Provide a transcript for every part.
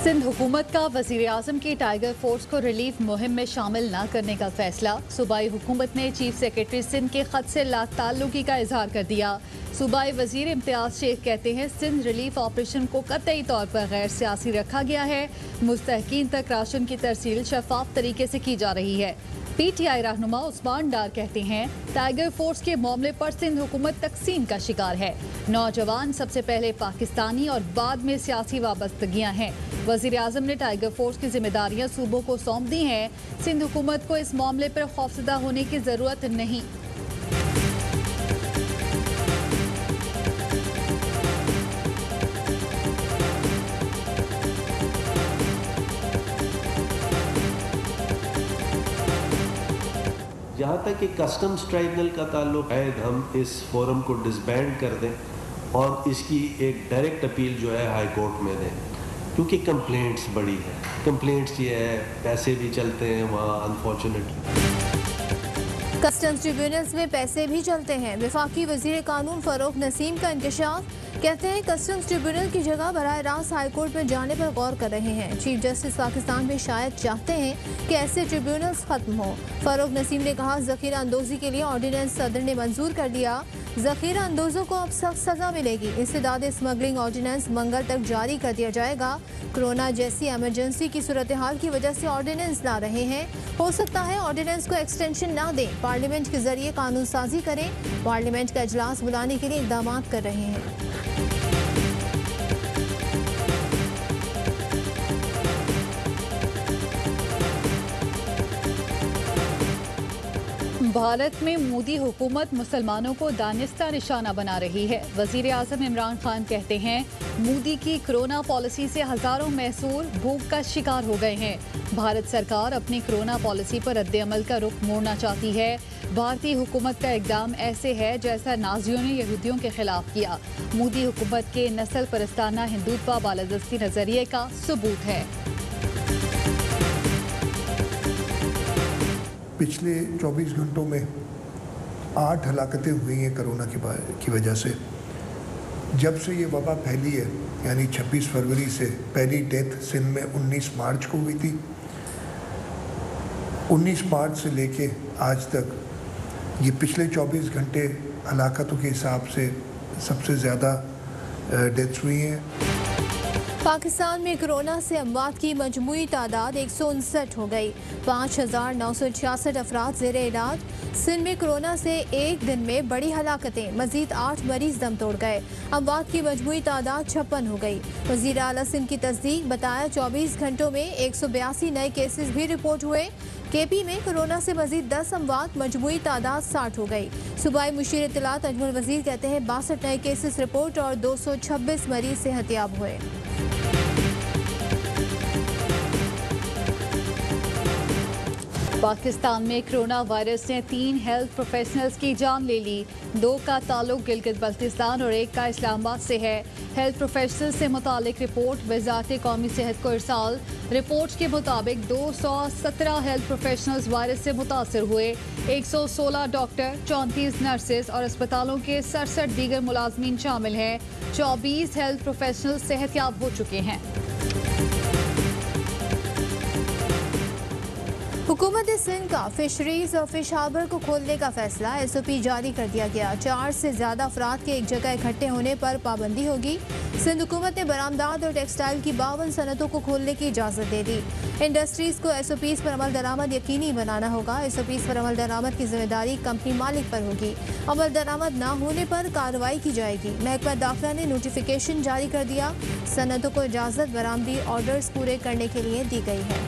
सिंध हुकूमत का वजीर आजम की टाइगर फोर्स को रिलीफ मुहिम में शामिल न करने का फैसला। सूबाई हुकूमत ने चीफ सेक्रेटरी सिंध के खत से लाताल्लुकी का इजहार कर दिया। सूबाई वजीर इम्तियाज शेख कहते हैं सिंध रिलीफ ऑपरेशन को कतई तौर पर गैर सियासी रखा गया है। मुस्तहकीन तक राशन की तरसील शफाफ तरीके से की जा रही है। PTI रहनुमा उस्मान डार कहते हैं टाइगर फोर्स के मामले पर सिंध हुकूमत तकसीम का शिकार है। नौजवान सबसे पहले पाकिस्तानी और बाद में सियासी वाबस्तगियां हैं। वजीर आजम ने टाइगर फोर्स की जिम्मेदारियां सूबों को सौंप दी हैं। सिंध हुकूमत को इस मामले पर खौफजदा होने की जरूरत नहीं। जहाँ तक कि कस्टम्स ट्राइब्यूनल का ताल्लुक है, हम इस फोरम को डिसबैंड कर दें और इसकी एक डायरेक्ट अपील जो है हाई कोर्ट में दें, क्योंकि कंप्लेंट्स बड़ी है। कंप्लेंट्स ये है, पैसे भी चलते हैं वहाँ अनफॉर्चुनेटली। कस्टम्स ट्रिब्यूनल्स में पैसे भी चलते हैं। वफाकी वजीर कानून फरूख नसीम का इंकशाफ, कहते हैं कस्टम्स ट्रिब्यूनल की जगह बराह रास्त हाई कोर्ट में जाने पर गौर कर रहे हैं। चीफ जस्टिस पाकिस्तान भी शायद चाहते हैं कि ऐसे ट्रिब्यूनल्स खत्म हो। फरूख नसीम ने कहा जखीरा अंदोजी के लिए ऑर्डिनेंस सदर ने मंजूर कर दिया। जखीरा अंदोजों को अब सख्त सजा मिलेगी। इस्तेदाद स्मगलिंग ऑर्डिनेंस मंगल तक जारी कर दिया जाएगा। कोरोना जैसी एमरजेंसी की सूरत हाल की वजह से ऑर्डिनेंस ला रहे हैं। हो सकता है ऑर्डिनेंस को एक्सटेंशन ना दें, पार्लियामेंट के जरिए कानून साजी करें। पार्लियामेंट का इजलास बुलाने के लिए इकदाम कर रहे हैं। भारत में मोदी हुकूमत मुसलमानों को दानिस्ता निशाना बना रही है। वजीर आजम इमरान खान कहते हैं मोदी की कोरोना पॉलिसी से हजारों मैसूर भूख का शिकार हो गए हैं। भारत सरकार अपनी कोरोना पॉलिसी पर रद्द-ए-अमल का रुख मोड़ना चाहती है। भारतीय हुकूमत का इकदाम ऐसे है जैसा नाजियों ने यहूदियों के खिलाफ किया। मोदी हुकूमत के नस्ल परस्ताना हिंदुत्व बालादस्ती नजरिए का सबूत है। पिछले 24 घंटों में 8 हलाकतें हुई हैं कोरोना की वजह से। जब से ये वबा फैली है, यानी 26 फरवरी से, पहली डेथ सिंध में 19 मार्च को हुई थी। 19 मार्च से लेके आज तक ये पिछले 24 घंटे हलाकतों के हिसाब से सबसे ज़्यादा डेथ्स हुई हैं। पाकिस्तान में कोरोना से अमवात की मजमूई तादाद 159 हो गई। 5,966 अफराद ज़ेरे इलाज। सिंध में कोरोना से एक दिन में बड़ी हलाकतें, मजीद 8 मरीज दम तोड़ गए। अमवात की मजमूई तादाद 56 हो गई। वज़ीर आला सिंध की तस्दीक, बताया 24 घंटों में 182 नए केसेस भी रिपोर्ट हुए। KP में कोरोना से मजीद 10 अमवात, मजमूई तादाद 60 हो गई। सूबाई मुशीर इत्तलात अजमल वजीर कहते हैं 62 नए केसेस रिपोर्ट और 226 मरीज सेहतियाब हुए। पाकिस्तान में कोरोना वायरस ने 3 हेल्थ प्रोफेशनल्स की जान ले ली। 2 का ताल्लुक गिलगित बल्तिस्तान और 1 का इस्लामाबाद से है। हेल्थ प्रोफेशनल्स से मुतालिक रिपोर्ट वज़ारत कौमी सेहत को इरसाल। रिपोर्ट के मुताबिक 217 हेल्थ प्रोफेशनल्स वायरस से मुतासर हुए। 116 डॉक्टर, 34 नर्सेज और अस्पतालों के 67 दीगर मुलाजमीन शामिल हैं। 24 हेल्थ प्रोफेशनल्स सेहतियाब हो चुके हैं। हुकूमत सिंध का फिशरीज और फिश हार्बर को खोलने का फैसला। SOP जारी कर दिया गया। 4 से ज्यादा अफराद के एक जगह इकट्ठे होने पर पाबंदी होगी। सिंध हुकूमत ने बरामदात और टेक्सटाइल की 52 सनतों को खोलने की इजाज़त दे दी। इंडस्ट्रीज को SOPs पर अमल दरामद यकीनी बनाना होगा। SOPs पर अमल दरामद की जिम्मेदारी कंपनी मालिक पर होगी। अमल दरामद न होने पर कार्रवाई की जाएगी। महकमा दाखिला ने नोटिफिकेशन जारी कर दिया। सनतों को इजाज़त बरामदी ऑर्डर्स पूरे करने के लिए दी गई है।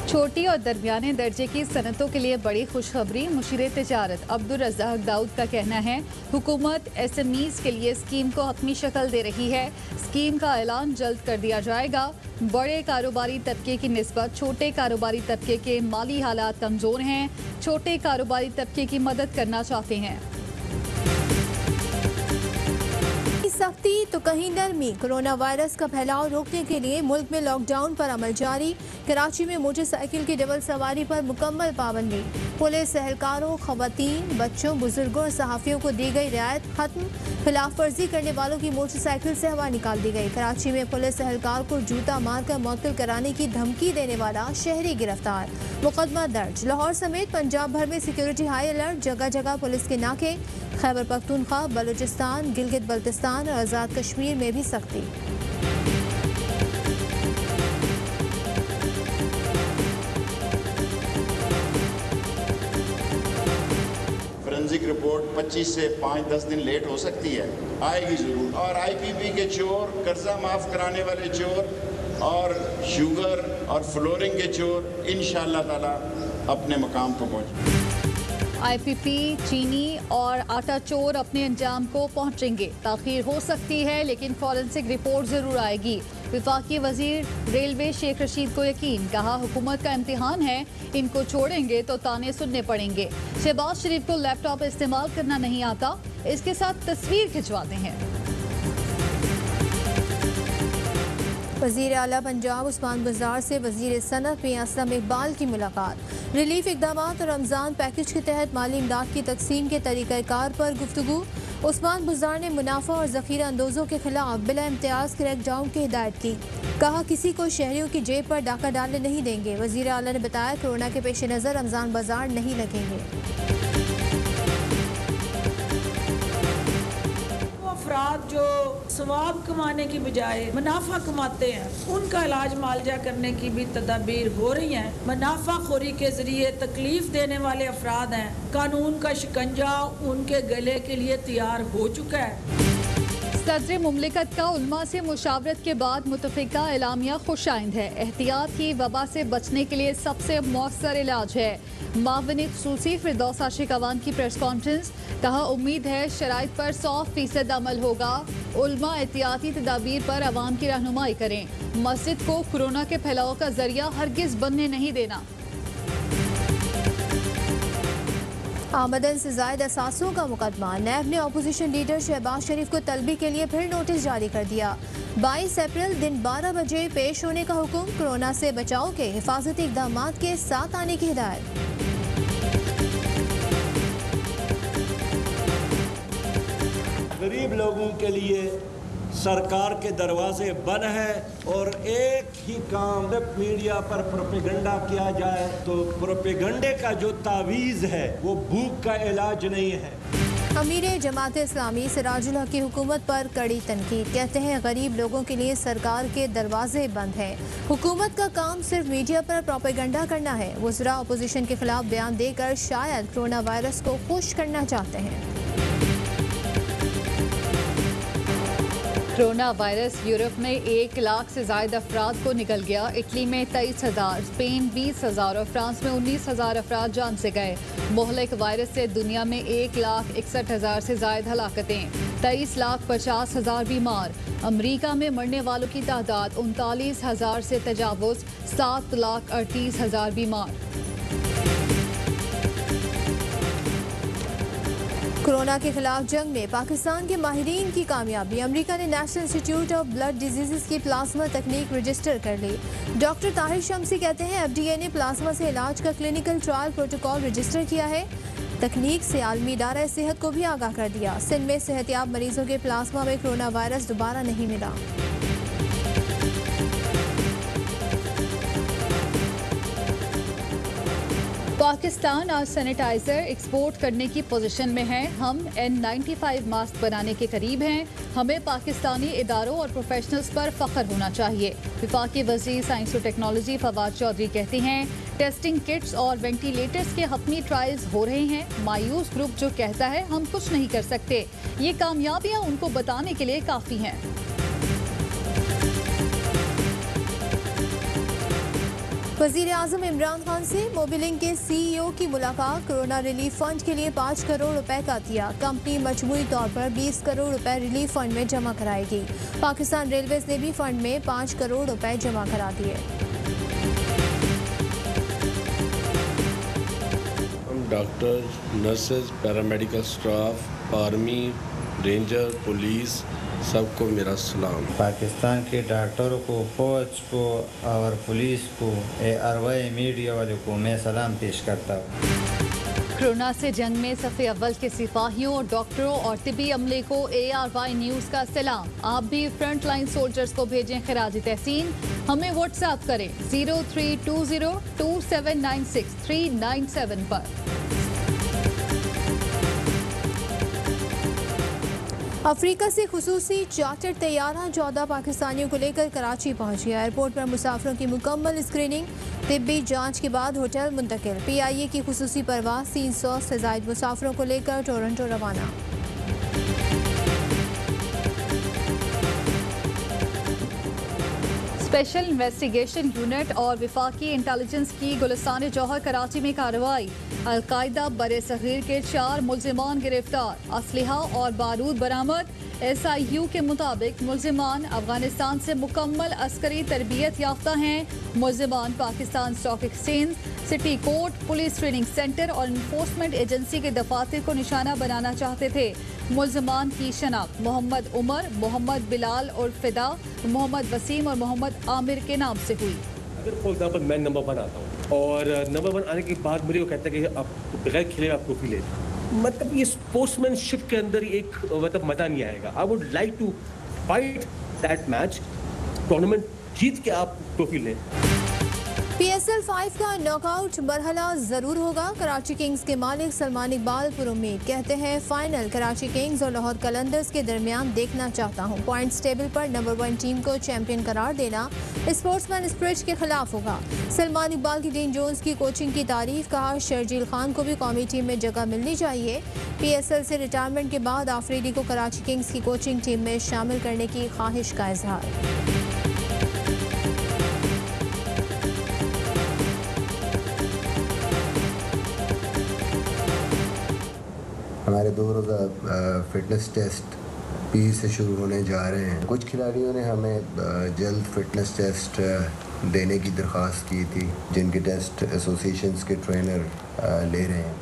छोटी और दरमियाने दर्जे की सनतों के लिए बड़ी खुशखबरी। मुशीर तिजारत अब्दुल रज़ाक दाऊद का कहना है हुकूमत SMEs के लिए स्कीम को अपनी शक्ल दे रही है। स्कीम का ऐलान जल्द कर दिया जाएगा। बड़े कारोबारी तबके की निस्बत छोटे कारोबारी तबके के माली हालात कमज़ोर हैं। छोटे कारोबारी तबके की मदद करना चाहते हैं। सख्ती तो कहीं नरमी। कोरोना वायरस का फैलाव रोकने के लिए मुल्क में लॉकडाउन पर अमल जारी। कराची में मोटरसाइकिल की डबल सवारी पर मुकम्मल पाबंदी। पुलिस एहलकारों, खवातीन, बच्चों, बुजुर्गों और सहाफियों को दी गई रियायत खत्म। खिलाफ वर्जी करने वालों की मोटरसाइकिल से हवा निकाल दी गई। कराची में पुलिस एहलकार को जूता मारकर मुअत्तल कराने की धमकी देने वाला शहरी गिरफ्तार। मुकदमा दर्ज। लाहौर समेत पंजाब भर में सिक्योरिटी हाई अलर्ट। जगह जगह पुलिस के नाके। खैबर पख्तूनख्वा, बलूचिस्तान, गिलगित बल्तिस्तान और आज़ाद कश्मीर में भी सख्ती। फोरेंसिक रिपोर्ट 25 से 5-10 दिन लेट हो सकती है, आएगी जरूर। और IPP के चोर, कर्जा माफ कराने वाले चोर और शुगर और फ्लोरिंग के चोर इंशाअल्लाह ताला अपने मकाम पर पहुंचे। IPP, चीनी और आटा चोर अपने अंजाम को पहुंचेंगे। ताखीर हो सकती है लेकिन फॉरेंसिक रिपोर्ट जरूर आएगी। विफाकी वजीर रेलवे शेख रशीद को यकीन, कहा हुकूमत का इम्तिहान है, इनको छोड़ेंगे तो ताने सुनने पड़ेंगे। शहबाज शरीफ को लैपटॉप इस्तेमाल करना नहीं आता, इसके साथ तस्वीर खिंचवाते हैं। वज़ीर आला पंजाब उस्मान बुज़दार से वज़ीर सनत मियां असलम इकबाल की मुलाकात। रिलीफ इक़दाम और रमज़ान पैकेज के तहत माली इमदाद की तकसीम के तरीक़ाकार पर गुफ्तगू। उस्मान बुज़दार ने मुनाफा और ज़ख़ीरा अंदोज़ों के खिलाफ बिला इम्तियाज़ क्रैकडाउन की हिदायत की। कहा किसी को शहरियों की जेब पर डाका डालने नहीं देंगे। वज़ीर आला ने बताया कोरोना के पेश नज़र रमज़ान बाजार नहीं लगेंगे। अफराद जो सवाब कमाने की बजाय मुनाफा कमाते हैं, उनका इलाज मालजा करने की भी तदाबीर हो रही हैं। मुनाफाखोरी के जरिए तकलीफ देने वाले अफराद हैं, कानून का शिकंजा उनके गले के लिए तैयार हो चुका है। सदर मुमलिकत का उलमा से मुशावरत के बाद मुतफ़िका एलामिया खुशाइंद है। एहतियात ही वबा से बचने के लिए सबसे मौसर इलाज है। मावनी ख़ुसूसी फिरदौस आशिक अवान की प्रेस कॉन्फ्रेंस, कहा उम्मीद है शराइत पर 100% अमल होगा। उलमा एहतियाती तदाबीर पर अवाम की रहनुमाई करें। मस्जिद को कोरोना के फैलाव का जरिया हरगिज़ बनने नहीं देना। आमदन से ज़ायद असासों का मुकदमा। नैब ने अपोजिशन लीडर शहबाज शरीफ को तलबी के लिए फिर नोटिस जारी कर दिया। 22 अप्रैल दिन 12 बजे पेश होने का हुक्म। कोरोना से बचाव के हिफाजती इक़दाम के साथ आने की हिदायत। गरीब लोगों के लिए सरकार के दरवाजे बंद हैं और एक ही काम, जब मीडिया पर प्रोपेगेंडा किया जाए तो प्रोपेगेंडे का जो तावीज़ है वो भूख का इलाज नहीं है। अमीर जमात इस्लामी सिराजुल हक की हुकूमत पर कड़ी तनकीद, कहते हैं गरीब लोगों के लिए सरकार के दरवाजे बंद हैं। हुकूमत का काम सिर्फ मीडिया पर प्रोपेगेंडा करना है। वज़रा अपोजिशन के खिलाफ बयान देकर शायद कोरोना वायरस को खुश करना चाहते हैं। कोरोना वायरस यूरोप में 1 लाख से ज़ायद अफराद को निकल गया। इटली में 23,000, स्पेन 20,000 और फ्रांस में 19,000 अफराद जान से गए। मोहलिक वायरस से दुनिया में 1,61,000 से ज़ायद हलाकतें, 23,50,000 बीमार। अमरीका में मरने वालों की तादाद 39,000 से तजावुज़, 7,38,000 बीमार। कोरोना के खिलाफ जंग में पाकिस्तान के माहिरीन की कामयाबी। अमेरिका ने national institute of blood disease की प्लाज्मा तकनीक रजिस्टर कर ली। डॉक्टर ताहिर शम्सी कहते हैं FDA ने प्लाज्मा से इलाज का क्लिनिकल ट्रायल प्रोटोकॉल रजिस्टर किया है। तकनीक से आलमी इदारा सेहत को भी आगाह कर दिया। सिंध में सेहतियाब मरीजों के प्लाज्मा में कोरोना वायरस दोबारा नहीं मिला। पाकिस्तान आज सैनिटाइजर एक्सपोर्ट करने की पोजीशन में है। हम N95 मास्क बनाने के करीब हैं। हमें पाकिस्तानी इदारों और प्रोफेशनल्स पर फख्र होना चाहिए। विफाकी वज़ीर साइंस और टेक्नोलॉजी फवाद चौधरी कहती हैं टेस्टिंग किट्स और वेंटिलेटर्स के हतमी ट्रायल्स हो रहे हैं। मायूस ग्रुप जो कहता है हम कुछ नहीं कर सकते, ये कामयाबियां उनको बताने के लिए काफ़ी हैं। वज़ीर आज़म इमरान खान से मोबिलिंग के CEO की मुलाकात। कोरोना रिलीफ फंड के लिए 5 करोड़ रुपए का दिया। कंपनी मजमूई तौर पर 20 करोड़ रुपए रिलीफ फंड में जमा कराएगी। पाकिस्तान रेलवेज ने भी फंड में 5 करोड़ रुपए जमा करा दिए। Doctors, nurses, paramedical staff, army, ranger, police सबको मेरा सलाम। पाकिस्तान के डॉक्टरों को, फौज को और पुलिस को, अरवाए मीडिया वालों को मैं सलाम पेश करता हूँ। कोरोना से जंग में सफ़े अव्वल के सिपाहियों और डॉक्टरों और तिबी अमले को ARY न्यूज़ का सलाम। आप भी फ्रंट लाइन सोल्जर्स को भेजें खराज तहसीन। हमें व्हाट्सएप करें 03202796 पर। अफ्रीका से खुसूसी चार्टर तैयारा 14 पाकिस्तानियों को लेकर कराची पहुंच गया। एयरपोर्ट पर मुसाफिरों की मुकम्मल स्क्रीनिंग, तिब्बी जांच के बाद होटल मुंतकिल। PIA की खुसूसी परवाज़ 300 से ज़ायद मुसाफिरों को लेकर टोरंटो रवाना। स्पेशल इन्वेस्टिगेशन यूनिट और वफाकी इंटेलिजेंस की गुलिस्तान जौहर कराची में कार्रवाई। अलकायदा बरे सगीर के 4 मुल्जिमान गिरफ्तार, असलहा और बारूद बरामद। SIU के मुताबिक मुल्जिमान अफगानिस्तान से मुकम्मल अस्करी तरबियत याफ्ता हैं। मुल्जिमान Pakistan stock exchange, city court, police training centre और इन्फोर्समेंट एजेंसी के दफातर को निशाना बनाना चाहते थे। मुल्जिमान की शनाख्त मोहम्मद उमर, मोहम्मद बिलाल और फिदा, मोहम्मद वसीम और मोहम्मद आमिर के नाम से हुई। अगर फॉर एग्जाम्पल मैं नंबर 1 आता हूँ और नंबर 1 आने के बाद मुझे वो कहता है कि आप बगैर खेले आप ट्रॉफी ले, मतलब ये स्पोर्ट्समैनशिप के अंदर एक मतलब मज़ा नहीं आएगा। I would like to fight that match, tournament जीत के आप ट्रॉफी लें। PSL 5 का नॉकआउट मरहला ज़रूर होगा। कराची किंग्स के मालिक सलमान इकबाल पुरुम्मीद कहते हैं, फाइनल कराची किंग्स और लाहौर कलंदर्स के दरमियान देखना चाहता हूँ। पॉइंट्स टेबल पर नंबर 1 टीम को चैंपियन करार देना स्पोर्ट्समैन स्पिरिट के खिलाफ होगा। सलमान इकबाल की डीन जोन्स की कोचिंग की तारीफ, कहा शर्जील खान को भी कौमी टीम में जगह मिलनी चाहिए। PSL से रिटायरमेंट के बाद आफरीदी को कराची किंग्स की कोचिंग टीम में शामिल करने की ख्वाहिश का इजहार। हमारे 2 रोज़ा फिटनेस टेस्ट PE से शुरू होने जा रहे हैं। कुछ खिलाड़ियों ने हमें जल्द फिटनेस टेस्ट देने की दरख्वास्त की थी, जिनके टेस्ट एसोसिएशंस के ट्रेनर ले रहे हैं।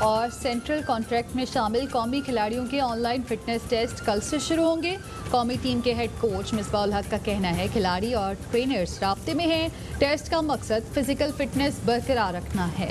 और सेंट्रल कॉन्ट्रैक्ट में शामिल कौमी खिलाड़ियों के ऑनलाइन फिटनेस टेस्ट कल से शुरू होंगे। कौमी टीम के हेड कोच मिसबाहुल हक का कहना है, खिलाड़ी और ट्रेनर्स राब्ते में हैं। टेस्ट का मकसद फिजिकल फिटनेस बरकरार रखना है।